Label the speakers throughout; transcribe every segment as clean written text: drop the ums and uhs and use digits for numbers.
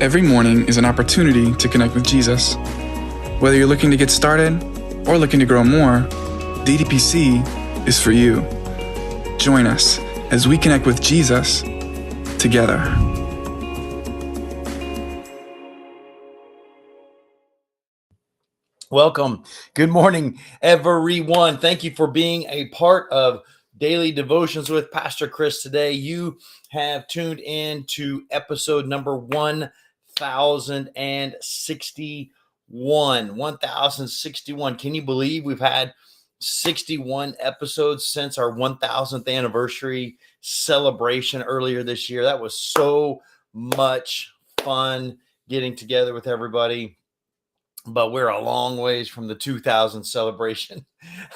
Speaker 1: Every morning is an opportunity to connect with Jesus. Whether you're looking to get started or looking to grow more, DDPC is for you. Join us as we connect with Jesus together.
Speaker 2: Welcome. Good morning, everyone. Thank you for being a part of Daily Devotions with Pastor Chris today. You have tuned in to episode number 1061. 1061. Can you believe we've had 61 episodes since our 1000th anniversary celebration earlier this year? That was so much fun getting together with everybody. But we're a long ways from the 2000 celebration,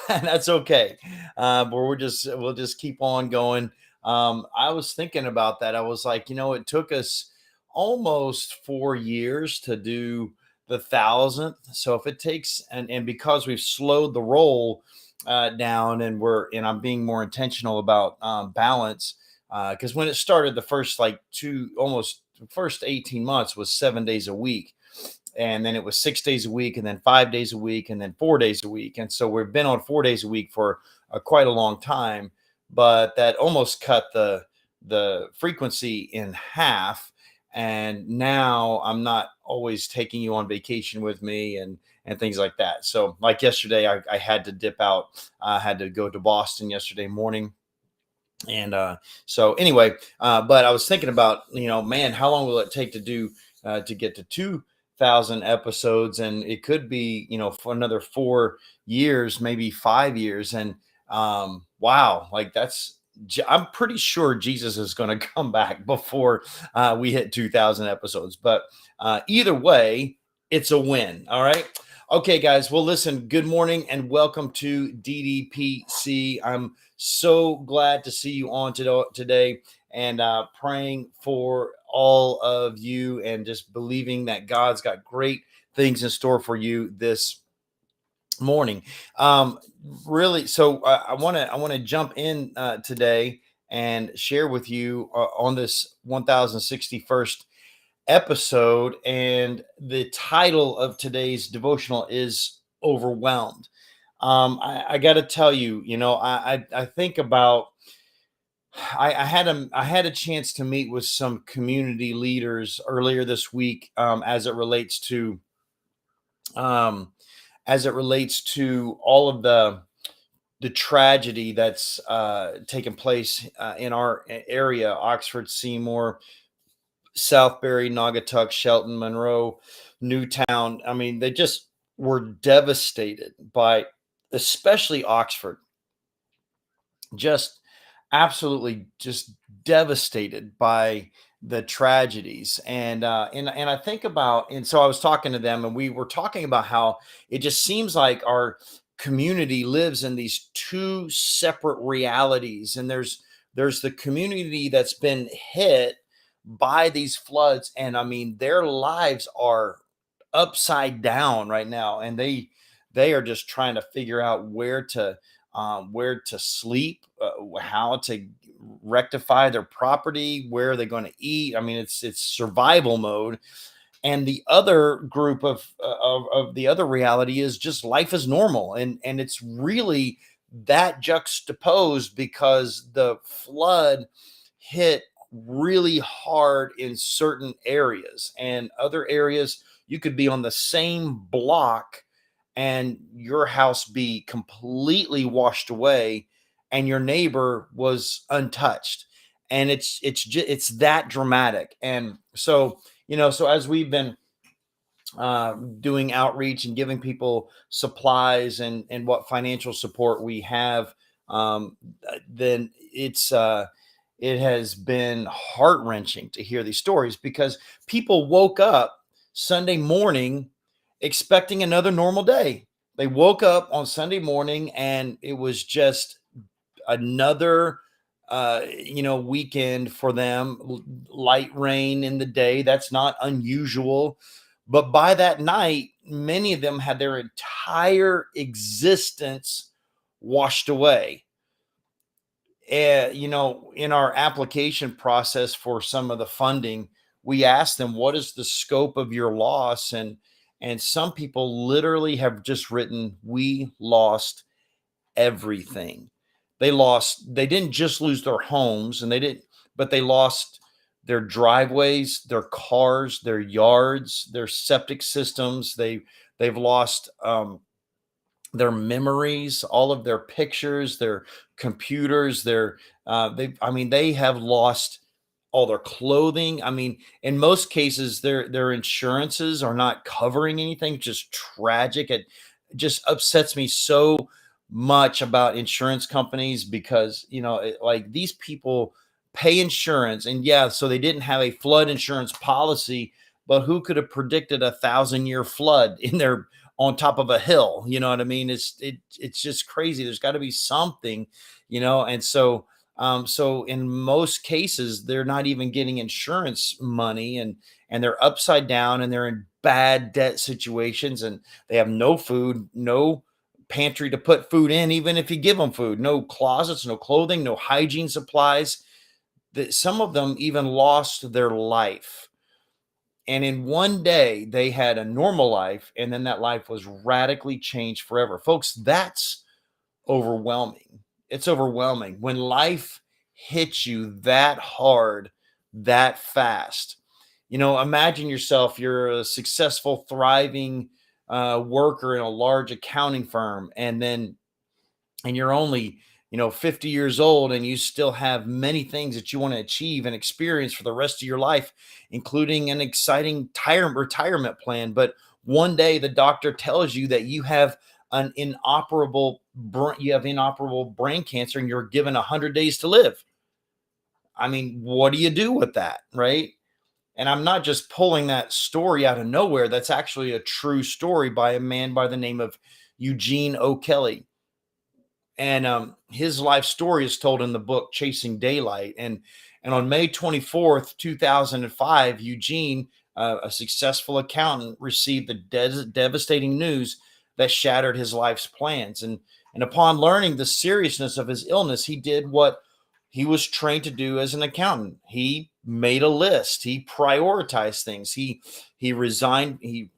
Speaker 2: and that's okay. But we'll just keep on going. I was thinking about that. I was like, it took us almost 4 years to do the 1000th. So if it takes, and because we've slowed the roll down, and I'm being more intentional about balance, because when it started, the first first 18 months was 7 days a week. And then it was 6 days a week, and then 5 days a week, and then 4 days a week. And so we've been on 4 days a week for quite a long time, but that almost cut the frequency in half. And now I'm not always taking you on vacation with me and things like that. So like yesterday, I had to dip out. I had to go to Boston yesterday morning. And so anyway, but I was thinking about, man, how long will it take to get to 2,000 episodes? And it could be, for another 4 years, maybe 5 years. And wow, I'm pretty sure Jesus is going to come back before we hit 2,000 episodes. But either way, it's a win. All right. Okay, guys. Well, listen, good morning and welcome to DDPC. I'm so glad to see you on today, and praying for all of you and just believing that God's got great things in store for you this morning. Really, so I want to jump in today and share with you on this 1061st episode, and the title of today's devotional is Overwhelmed. I got to tell you, I think about, I had a chance to meet with some community leaders earlier this week, as it relates to all of the tragedy that's taken place in our area: Oxford, Seymour, Southbury, Naugatuck, Shelton, Monroe, Newtown. I mean, they just were devastated by, especially Oxford, just absolutely just devastated by the tragedies. And I think about, and so I was talking to them, and we were talking about how it just seems like our community lives in these two separate realities. And there's the community that's been hit by these floods, and I mean, their lives are upside down right now, and they are just trying to figure out where to sleep, how to rectify their property, where are they going to eat. I mean, it's survival mode. And the other group of the other reality is just life is normal, and it's really that juxtaposed, because the flood hit really hard in certain areas, and other areas you could be on the same block and your house be completely washed away and your neighbor was untouched. And it's that dramatic. And so, so as we've been doing outreach and giving people supplies and what financial support we have, then it has been heart-wrenching to hear these stories, because people woke up Sunday morning expecting another normal day. They woke up on Sunday morning and it was just another weekend for them. Light rain in the day, that's not unusual. But by that night, many of them had their entire existence washed away. In our application process for some of the funding, we ask them, what is the scope of your loss? And some people literally have just written, we lost everything. They didn't just lose their homes, but they lost their driveways, their cars, their yards, their septic systems. They've lost their memories, all of their pictures, their computers, they have lost all their clothing. I mean, in most cases, their insurances are not covering anything. Just tragic. It just upsets me so much about insurance companies because, like these people pay insurance, and yeah, so they didn't have a flood insurance policy, but who could have predicted 1,000-year flood in their on top of a hill? You know what I mean? It's just crazy. There's got to be something, and so in most cases, they're not even getting insurance money, and they're upside down, and they're in bad debt situations, and they have no food, no pantry to put food in, even if you give them food, no closets, no clothing, no hygiene supplies. That some of them even lost their life. And in one day, they had a normal life, and then that life was radically changed forever. Folks, that's overwhelming. It's overwhelming when life hits you that hard, that fast. Imagine yourself, you're a successful, thriving worker in a large accounting firm, and you're only 50 years old, and you still have many things that you want to achieve and experience for the rest of your life, including an exciting retirement plan. But one day the doctor tells you that you have inoperable brain cancer, and you're given 100 days to live. I mean, what do you do with that, right? And I'm not just pulling that story out of nowhere. That's actually a true story by a man by the name of Eugene O'Kelly. And his life story is told in the book Chasing Daylight. And on May 24th, 2005, Eugene, a successful accountant, received the devastating news that shattered his life's plans. And upon learning the seriousness of his illness, he did what he was trained to do as an accountant. He made a list. He prioritized things. He resigned. He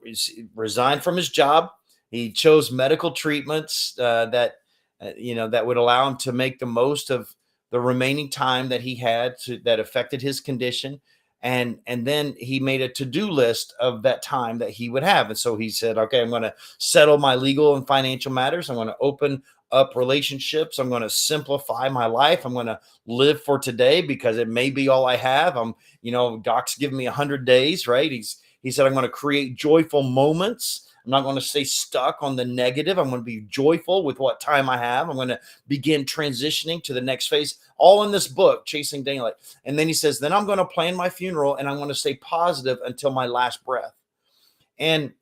Speaker 2: resigned from his job. He chose medical treatments that would allow him to make the most of the remaining time that he had that affected his condition. And then he made a to-do list of that time that he would have. And so he said, okay, I'm going to settle my legal and financial matters. I'm going to open up relationships. I'm going to simplify my life. I'm going to live for today because it may be all I have. Doc's given me 100 days, right? He said, I'm going to create joyful moments. I'm not going to stay stuck on the negative. I'm going to be joyful with what time I have. I'm going to begin transitioning to the next phase, all in this book, Chasing Daylight. And then he says, then I'm going to plan my funeral, and I'm going to stay positive until my last breath. And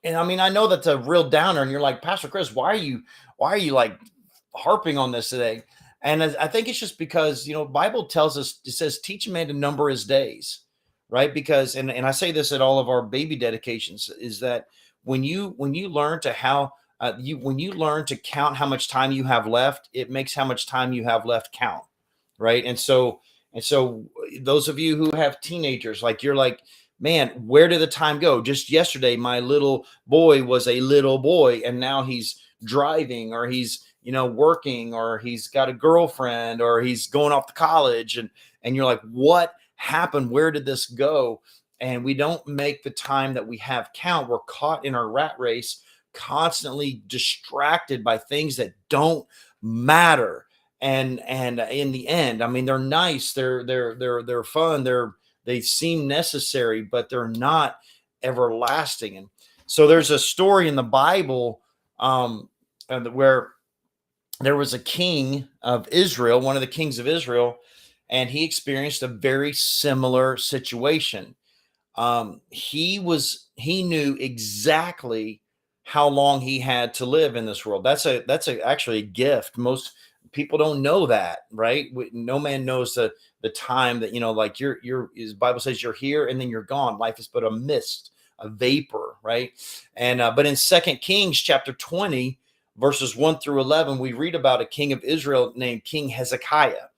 Speaker 2: I mean, I know that's a real downer, and you're like, Pastor Chris, why are you like harping on this today? And I think it's just because, Bible tells us, it says, teach a man to number his days, right? Because, and I say this at all of our baby dedications, is that when you learn to when you learn to count how much time you have left, it makes how much time you have left count, right? And so those of you who have teenagers, like you're like, man, where did the time go? Just yesterday, my little boy was a little boy, and now he's driving, or he's, working, or he's got a girlfriend, or he's going off to college. And you're like, what happened? Where did this go? And we don't make the time that we have count. We're caught in our rat race, constantly distracted by things that don't matter. And in the end, I mean, they're nice. They're fun. They seem necessary, but they're not everlasting. And so there's a story in the Bible where there was a king of Israel, one of the kings of Israel, and he experienced a very similar situation. He knew exactly how long he had to live in this world. That's actually a gift. Most people don't know that, right? No man knows the time that, like his Bible says you're here and then you're gone. Life is but a mist, a vapor, right? And but in 2 Kings chapter 20, verses 1 through 11, we read about a king of Israel named King Hezekiah.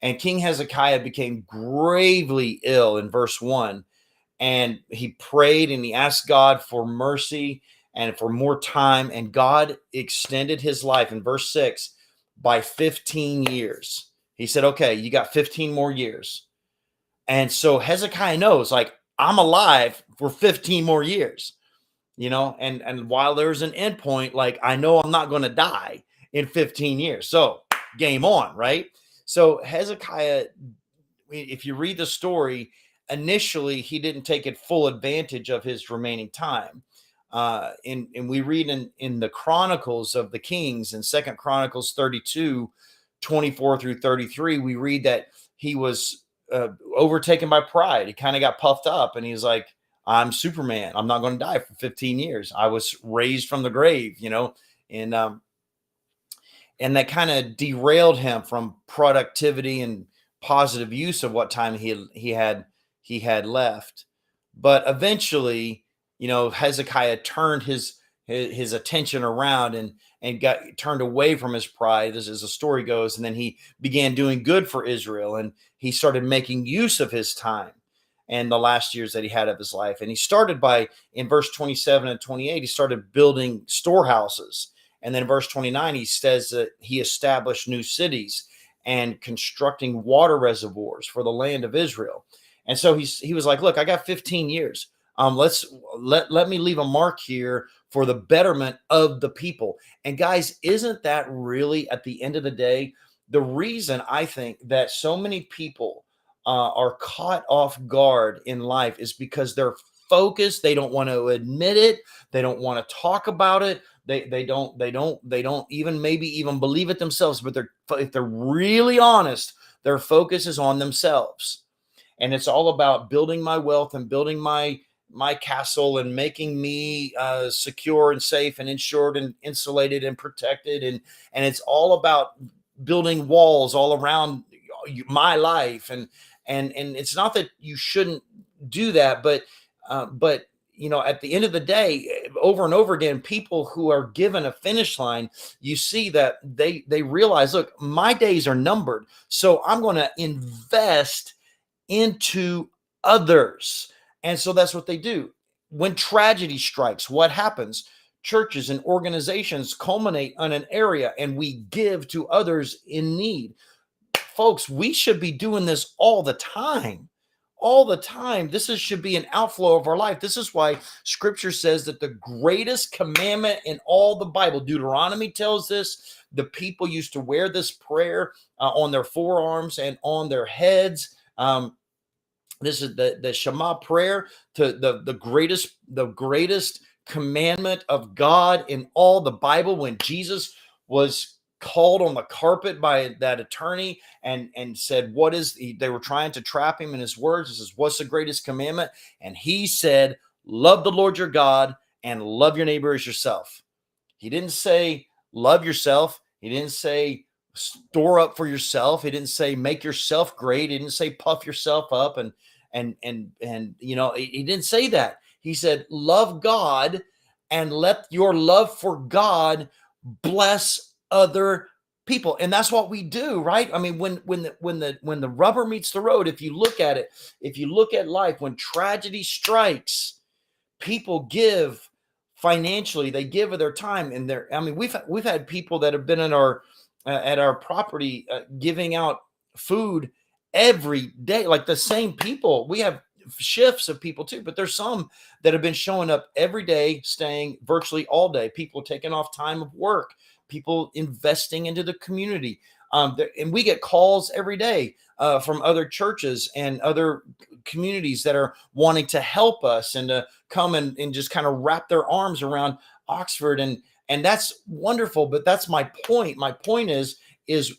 Speaker 2: And King Hezekiah became gravely ill in verse 1. And he prayed and he asked God for mercy and for more time. And God extended his life in verse 6 by 15 years. He said, okay, you got 15 more years. And so Hezekiah knows, like, I'm alive for 15 more years, and while there's an end point, like, I know I'm not going to die in 15 years. So game on, right? So Hezekiah, if you read the story, initially he didn't take it full advantage of his remaining time. And we read in the Chronicles of the Kings in 2 Chronicles 32, 24 through 33, we read that he was overtaken by pride. He kind of got puffed up and he's like, I'm Superman. I'm not going to die for 15 years. I was raised from the grave, and that kind of derailed him from productivity and positive use of what time he had left. But eventually, Hezekiah turned his attention around and got turned away from his pride, as the story goes, and then he began doing good for Israel, and he started making use of his time and the last years that he had of his life. And he started in verse 27 and 28, he started building storehouses. And then in verse 29, he says that he established new cities and constructing water reservoirs for the land of Israel. And so he was like, look, I got 15 years. Let me leave a mark here for the betterment of the people. And guys, isn't that really, at the end of the day, the reason I think that so many people are caught off guard in life is because they're focused. They don't want to admit it. They don't want to talk about it. They don't even maybe believe it themselves. But if they're really honest, their focus is on themselves. And it's all about building my wealth and building my castle and making me secure and safe and insured and insulated and protected. And it's all about building walls all around my life. And it's not that you shouldn't do that, but at the end of the day, over and over again, people who are given a finish line, you see that they realize, look, my days are numbered, so I'm going to invest into others. And so that's what they do. When tragedy strikes, what happens? Churches and organizations culminate on an area, and we give to others in need. Folks, we should be doing this all the time. All the time. This should be an outflow of our life. This is why Scripture says that the greatest commandment in all the Bible, Deuteronomy tells this, the people used to wear this prayer on their forearms and on their heads. This is the Shema prayer, to the greatest commandment of God in all the Bible. When Jesus was called on the carpet by that attorney and said, they were trying to trap him in his words. He says, what's the greatest commandment? And he said, love the Lord your God and love your neighbor as yourself. He didn't say love yourself. He didn't say store up for yourself. He didn't say make yourself great. He didn't say puff yourself up and he didn't say that. He said, love God and let your love for God bless other people. And that's what we do, right? I mean, when the rubber meets the road, if you look at it, if you look at life, when tragedy strikes, people give financially, they give of their time and we've had people that have been in at our property giving out food every day, like the same people. We have shifts of people too, but there's some that have been showing up every day, staying virtually all day, people taking off time of work, people investing into the community. And we get calls every day from other churches and other communities that are wanting to help us and to come and just kind of wrap their arms around Oxford. And that's wonderful. But that's my point. My point is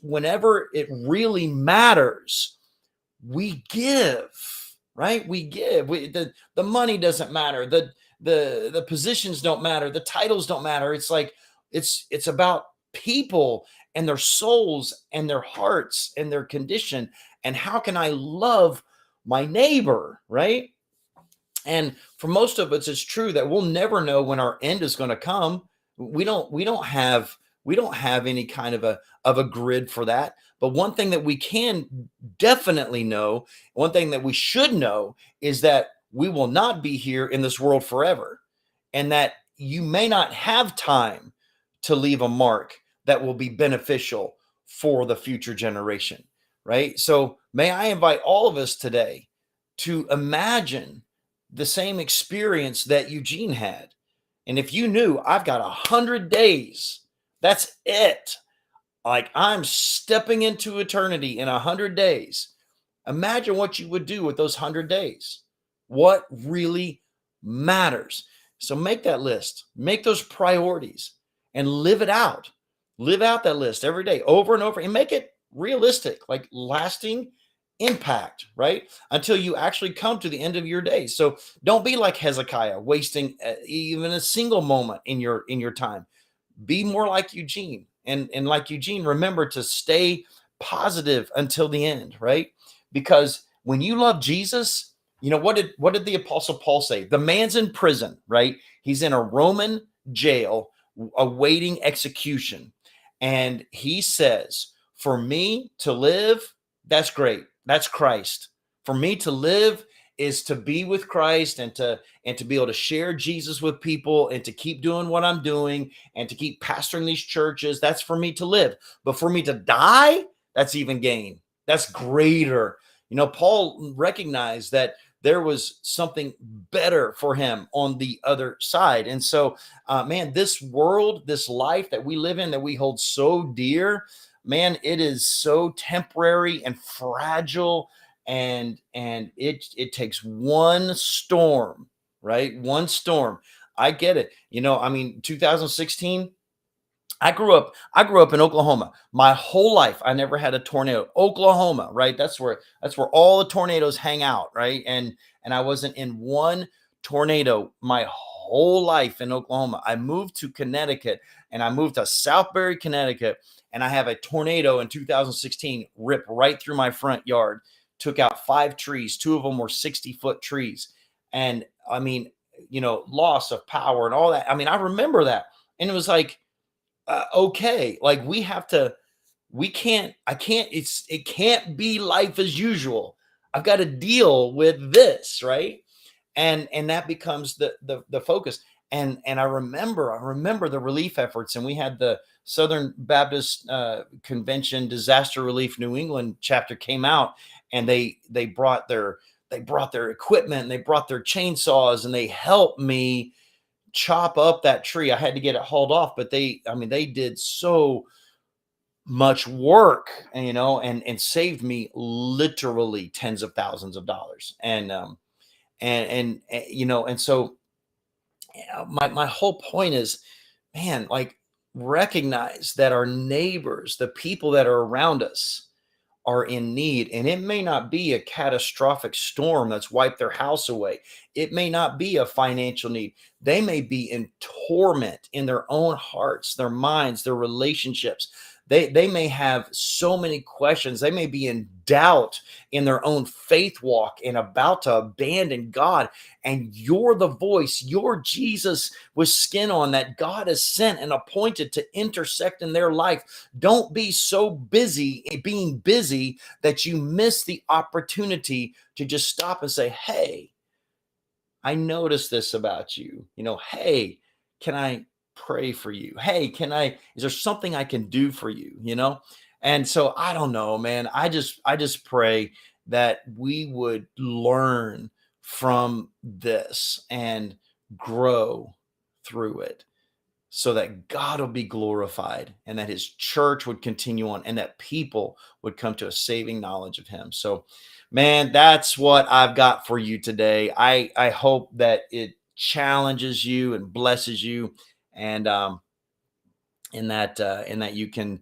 Speaker 2: whenever it really matters, we give, right? We give. The money doesn't matter. The positions don't matter. The titles don't matter. It's like, it's about people and their souls and their hearts and their condition. And how can I love my neighbor, right? And for most of us, it's true that we'll never know when our end is going to come. We don't have any kind of a grid for that. But one thing that we can definitely know, one thing that we should know, is that we will not be here in this world forever, and that you may not have time to leave a mark that will be beneficial for the future generation, right? So may I invite all of us today to imagine the same experience that Eugene had. And if you knew I've got 100 days, that's it. Like, I'm stepping into eternity in 100 days. Imagine what you would do with those 100 days. What really matters? So make that list, make those priorities, and live it out. Live out that list every day, over and over, and make it realistic, like lasting impact, right? Until you actually come to the end of your days. So don't be like Hezekiah, wasting even a single moment in your time. Be more like Eugene, and like Eugene, remember to stay positive until the end, right? Because when you love Jesus, you know, what did the apostle Paul say? The man's in prison, right? He's in a Roman jail awaiting execution, and he says, for me to live, that's great, that's Christ. For me to live is to be with Christ, and to be able to share Jesus with people, and to keep doing what I'm doing, and to keep pastoring these churches. That's for me to live. But for me to die, that's even gain. That's greater. You know, Paul recognized that there was something better for him on the other side. And so, man, this world, this life that we live in, that we hold so dear, man, it is so temporary and fragile. And it takes one storm, right? One storm. I get it. You know, I mean, 2016, I grew up in Oklahoma. My whole life, I never had a tornado. Oklahoma, right? That's where all the tornadoes hang out, right? And I wasn't in one tornado my whole life in Oklahoma. I moved to Connecticut, and I moved to Southbury, Connecticut, and I have a tornado in 2016 rip right through my front yard. Took out 5 trees. 2 of them were 60-foot trees. And I mean, you know, loss of power and all that. I mean, I remember that. And it was like, okay, like it can't be life as usual. I've got to deal with this, right? And that becomes the focus. And I remember the relief efforts, and we had the Southern Baptist Convention Disaster Relief New England chapter came out, and they brought their equipment, and they brought their chainsaws, and they helped me chop up that tree. I had to get it hauled off, but they did so much work, and, you know, and saved me literally tens of thousands of dollars. And you know, and so my whole point is, man, like, recognize that our neighbors, the people that are around us, are in need. And it may not be a catastrophic storm that's wiped their house away. It may not be a financial need. They may be in torment in their own hearts, their minds, their relationships. They may have so many questions. They may be in doubt in their own faith walk and about to abandon God. And you're the voice, you're Jesus with skin on, that God has sent and appointed to intersect in their life. Don't be so busy being busy that you miss the opportunity to just stop and say, hey, I noticed this about you. You know, hey, can I pray for you? Hey, is there something I can do for you? You know? And so I don't know, man. I just pray that we would learn from this and grow through it, so that God will be glorified, and that his church would continue on, and that people would come to a saving knowledge of him. So, man, that's what I've got for you today. I hope that it challenges you and blesses you, and in that you can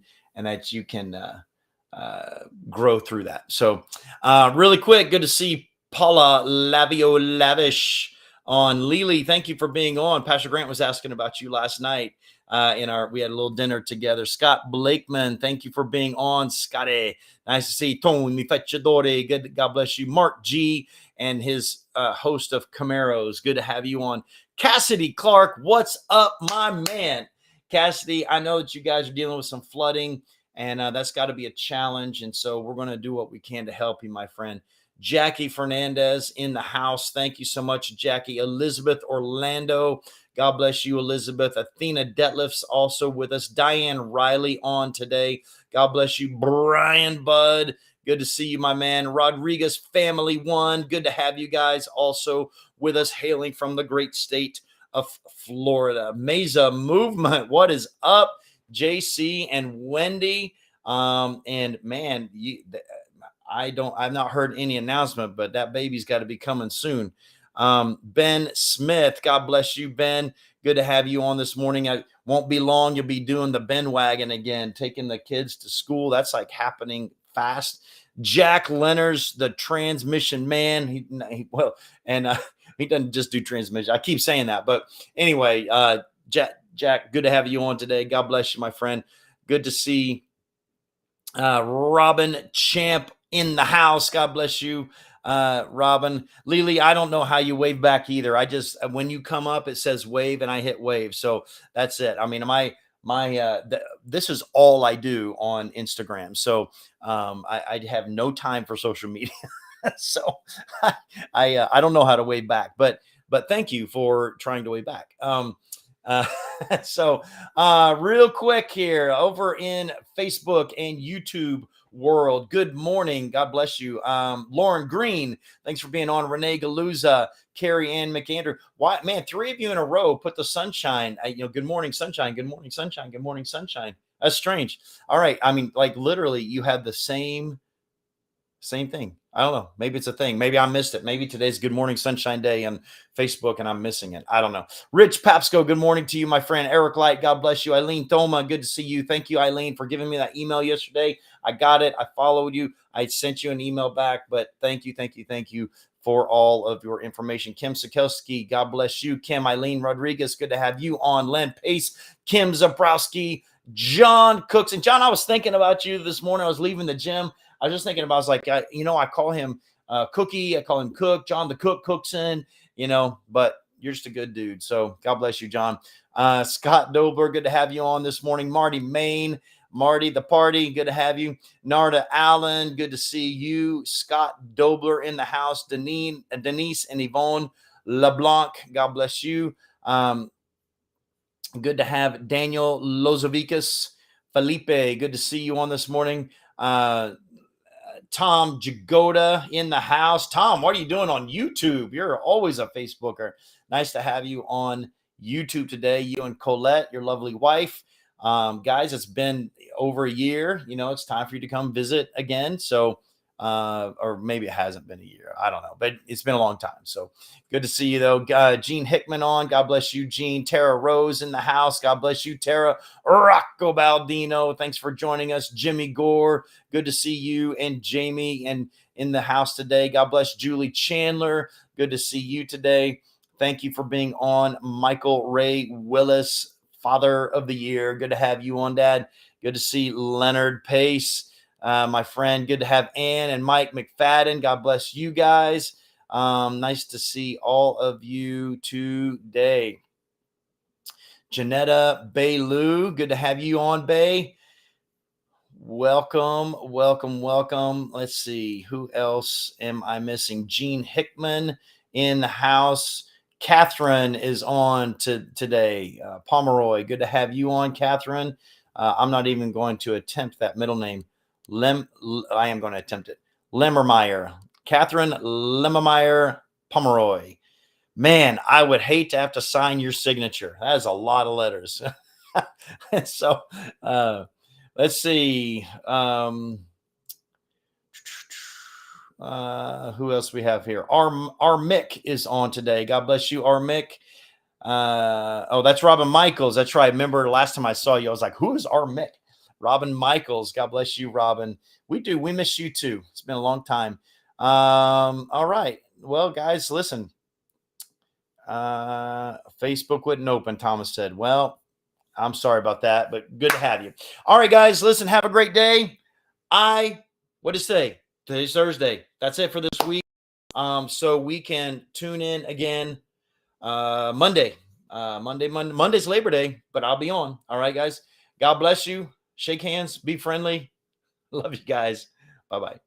Speaker 2: grow through that. So, really quick, good to see Paula Lavio Lavish on. Lily, thank you for being on. Pastor Grant was asking about you last night. We had a little dinner together. Scott Blakeman, thank you for being on. Scotty, nice to see. Tony Fecciadore, good. God bless you. Mark G and his host of Camaros, good to have you on. Cassidy Clark, what's up, my man? Cassidy, I know that you guys are dealing with some flooding And that's got to be a challenge. And so we're going to do what we can to help you, my friend. Jackie Fernandez in the house. Thank you so much, Jackie. Elizabeth Orlando. God bless you, Elizabeth. Athena Detlef's also with us. Diane Riley on today. God bless you. Brian Budd. Good to see you, my man. Rodriguez Family One. Good to have you guys also with us, hailing from the great state of Florida. Mesa Movement. What is up? JC and Wendy. And man, I've not heard any announcement, but that baby's got to be coming soon. Ben Smith, God bless you, Ben. Good to have you on this morning. I won't be long. You'll be doing the Ben wagon again, taking the kids to school. That's like happening fast. Jack Leonard's the transmission man. He doesn't just do transmission. I keep saying that, but anyway, Jack, good to have you on today. God bless you, my friend. Good to see Robin Champ in the house. God bless you, Robin. Lily, I don't know how you wave back either. I just, when you come up, it says wave and I hit wave. So that's it. I mean, this is all I do on Instagram. So I have no time for social media. So I don't know how to wave back, but thank you for trying to wave back. So real quick here over in Facebook and YouTube world. Good morning. God bless you. Lauren Green, thanks for being on. Renee Galuza, Carrie Ann McAndrew. Why, man, 3 of you in a row put the sunshine. Good morning, sunshine. Good morning, sunshine. Good morning, sunshine. That's strange. All right. I mean, like literally you have the same thing. I don't know. Maybe it's a thing. Maybe I missed it. Maybe today's Good Morning Sunshine Day on Facebook and I'm missing it. I don't know. Rich Papsco, good morning to you, my friend. Eric Light, God bless you. Eileen Thoma, good to see you. Thank you, Eileen, for giving me that email yesterday. I got it. I followed you. I sent you an email back, but thank you for all of your information. Kim Sikowski, God bless you. Kim, Eileen Rodriguez, good to have you on. Len Pace, Kim Zabrowski, John Cooks. And John, I was thinking about you this morning. I was leaving the gym. I was just thinking about, I was like, I call him Cookie. I call him Cook, John the Cook Cookson, but you're just a good dude. So God bless you, John. Scott Dobler, good to have you on this morning. Marty Main, Marty the Party, good to have you. Narda Allen, good to see you. Scott Dobler in the house. Denise and Yvonne LeBlanc, God bless you. Good to have Daniel Lozovikas. Felipe, good to see you on this morning. Tom Jagoda in the house. Tom, what are you doing on YouTube? You're always a Facebooker. Nice to have you on YouTube today. You and Colette, your lovely wife. Guys, it's been over a year. It's time for you to come visit again. So, or maybe it hasn't been a year. I don't know, but it's been a long time. So good to see you though. Gene Hickman on. God bless you, Gene. Tara Rose in the house. God bless you, Tara. Rocco Baldino, thanks for joining us. Jimmy Gore, good to see you. And Jamie and in the house today. God bless Julie Chandler. Good to see you today. Thank you for being on. Michael Ray Willis, Father of the Year. Good to have you on, Dad. Good to see Leonard Pace. My friend, good to have Ann and Mike McFadden. God bless you guys. Nice to see all of you today. Janetta Baylou, good to have you on, Bay. Welcome. Let's see, who else am I missing? Gene Hickman in the house. Catherine is on today. Pomeroy, good to have you on, Catherine. I'm not even going to attempt that middle name. I am going to attempt it. Lemmermeyer, Catherine Lemmermeyer Pomeroy. Man, I would hate to have to sign your signature. That is a lot of letters. So let's see. Who else we have here? Our Mick is on today. God bless you, our Mick. That's Robin Michaels. That's right. Remember last time I saw you, I was like, who is our Mick? Robin Michaels. God bless you, Robin. We miss you too. It's been a long time. All right. Well, guys, listen. Facebook wouldn't open, Thomas said. Well, I'm sorry about that, but good to have you. All right, guys, listen, have a great day. What is today? Today's Thursday. That's it for this week. So we can tune in again Monday. Monday's Labor Day, but I'll be on. All right, guys. God bless you. shake hands, be friendly. Love you guys. Bye-bye.